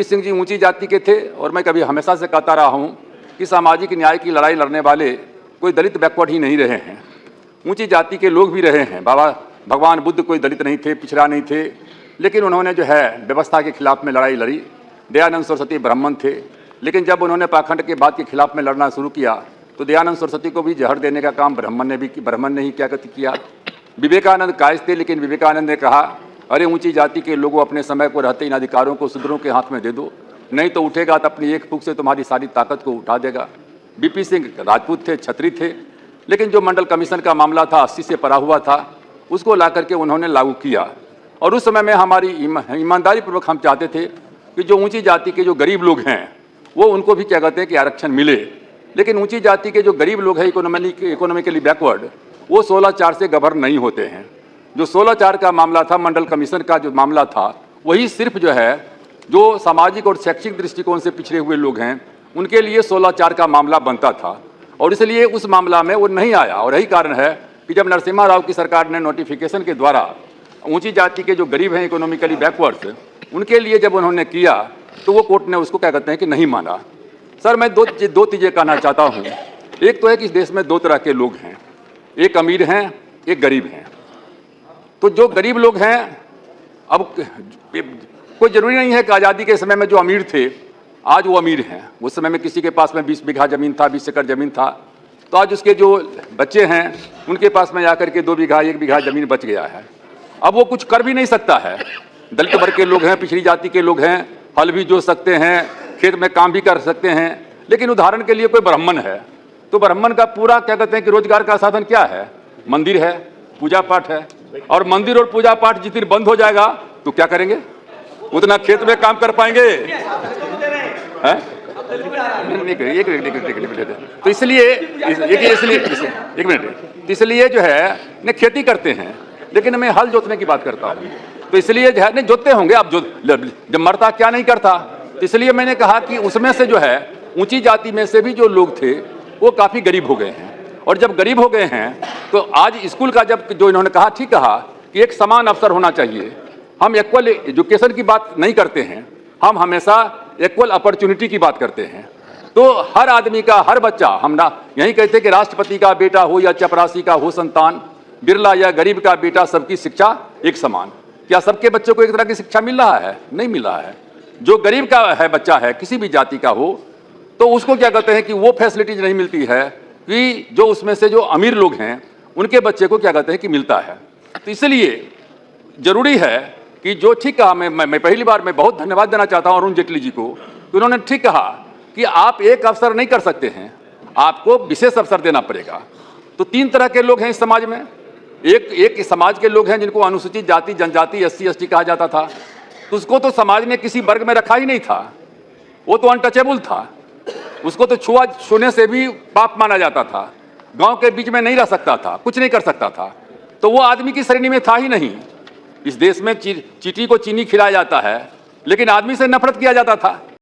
सिंह जी ऊंची जाति के थे और मैं कभी हमेशा से कहता रहा हूं कि सामाजिक न्याय की लड़ाई लड़ने वाले कोई दलित बैकवर्ड ही नहीं रहे हैं, ऊंची जाति के लोग भी रहे हैं। बाबा भगवान बुद्ध कोई दलित नहीं थे, पिछड़ा नहीं थे, लेकिन उन्होंने जो है व्यवस्था के खिलाफ में लड़ाई लड़ी। दयानंद सरस्वती ब्राह्मण थे, लेकिन जब उन्होंने पाखंड के बाद के खिलाफ में लड़ना शुरू किया तो दयानंद सरस्वती को भी जहर देने का काम ब्राह्मण ने ही क्या किया। विवेकानंद कायज थे, लेकिन विवेकानंद ने कहा अरे ऊंची जाति के लोगों अपने समय को रहते इन अधिकारों को शूद्रों के हाथ में दे दो, नहीं तो उठेगा तो अपनी एक फूंक से तुम्हारी सारी ताकत को उठा देगा। बीपी सिंह राजपूत थे, छत्री थे, लेकिन जो मंडल कमीशन का मामला था 80 से परा हुआ था, उसको ला करके उन्होंने लागू किया। और उस समय में हमारी ईमानदारी पूर्वक हम चाहते थे कि जो ऊंची जाति के जो गरीब लोग हैं वो उनको भी क्या कहते हैं कि आरक्षण मिले। लेकिन ऊंची जाति के जो गरीब लोग हैं इकोनॉमिकली बैकवर्ड, वो 16/4 से गवर्न नहीं होते हैं। जो 16/4 का मामला था, मंडल कमीशन का जो मामला था, वही सिर्फ जो है जो सामाजिक और शैक्षिक दृष्टिकोण से पिछड़े हुए लोग हैं उनके लिए 16/4 का मामला बनता था, और इसलिए उस मामला में वो नहीं आया। और यही कारण है कि जब नरसिम्हा राव की सरकार ने नोटिफिकेशन के द्वारा ऊंची जाति के जो गरीब हैं इकोनॉमिकली बैकवर्ड्स, उनके लिए जब उन्होंने किया तो वो कोर्ट ने उसको क्या कहते हैं कि नहीं माना। सर, मैं दो चीज़ें कहना चाहता हूँ। एक तो है कि इस देश में दो तरह के लोग हैं, एक अमीर हैं, एक गरीब हैं। तो जो गरीब लोग हैं, अब कोई ज़रूरी नहीं है कि आज़ादी के समय में जो अमीर थे आज वो अमीर हैं। उस समय में किसी के पास में 20 बीघा ज़मीन था, 20 एकड़ ज़मीन था, तो आज उसके जो बच्चे हैं उनके पास में आकर के 2 बीघा 1 बीघा ज़मीन बच गया है। अब वो कुछ कर भी नहीं सकता है। दलित वर्ग के लोग हैं, पिछड़ी जाति के लोग हैं, हल भी जोत सकते हैं, खेत में काम भी कर सकते हैं। लेकिन उदाहरण के लिए कोई ब्राह्मण है, तो ब्राह्मण का पूरा क्या कहते हैं कि रोजगार का साधन क्या है? मंदिर है, पूजा पाठ है। और मंदिर और पूजा पाठ जिस दिन बंद हो जाएगा तो क्या करेंगे? उतना खेत में काम कर पाएंगे? तो इसलिए एक मिनट, इसलिए जो है न खेती करते हैं, लेकिन मैं हल जोतने की बात करता हूँ। तो इसलिए जो है नहीं जोतते होंगे, अब जो जब मरता क्या नहीं करता। तो इसलिए मैंने कहा कि उसमें से जो है ऊंची जाति में से भी जो लोग थे वो काफ़ी गरीब हो गए हैं। और जब गरीब हो गए हैं तो आज स्कूल का जब जो इन्होंने कहा, ठीक कहा कि एक समान अवसर होना चाहिए। हम इक्वल एजुकेशन की बात नहीं करते हैं, हम हमेशा इक्वल अपॉर्चुनिटी की बात करते हैं। तो हर आदमी का, हर बच्चा, हम ना यही कहते कि राष्ट्रपति का बेटा हो या चपरासी का हो संतान, बिरला या गरीब का बेटा, सबकी शिक्षा एक समान। क्या सबके बच्चों को एक तरह की शिक्षा मिल रहा है? नहीं मिल रहा है। जो गरीब का है बच्चा है, किसी भी जाति का हो, तो उसको क्या कहते हैं कि वो फैसिलिटीज नहीं मिलती है कि जो उसमें से जो अमीर लोग हैं उनके बच्चे को क्या कहते हैं कि मिलता है। तो इसलिए जरूरी है कि जो ठीक कहा, मैं पहली बार मैं बहुत धन्यवाद देना चाहता हूं अरुण जेटली जी को कि उन्होंने ठीक कहा कि आप एक अवसर नहीं कर सकते हैं, आपको विशेष अवसर देना पड़ेगा। तो 3 तरह के लोग हैं इस समाज में। एक समाज के लोग हैं जिनको अनुसूचित जाति जनजाति SC ST कहा जाता था, तो उसको तो समाज ने किसी वर्ग में रखा ही नहीं था, वो तो अनटचेबल था, उसको तो छूने से भी पाप माना जाता था, गांव के बीच में नहीं रह सकता था, कुछ नहीं कर सकता था, तो वो आदमी की श्रेणी में था ही नहीं। इस देश में चींटी को चीनी खिलाया जाता है, लेकिन आदमी से नफरत किया जाता था।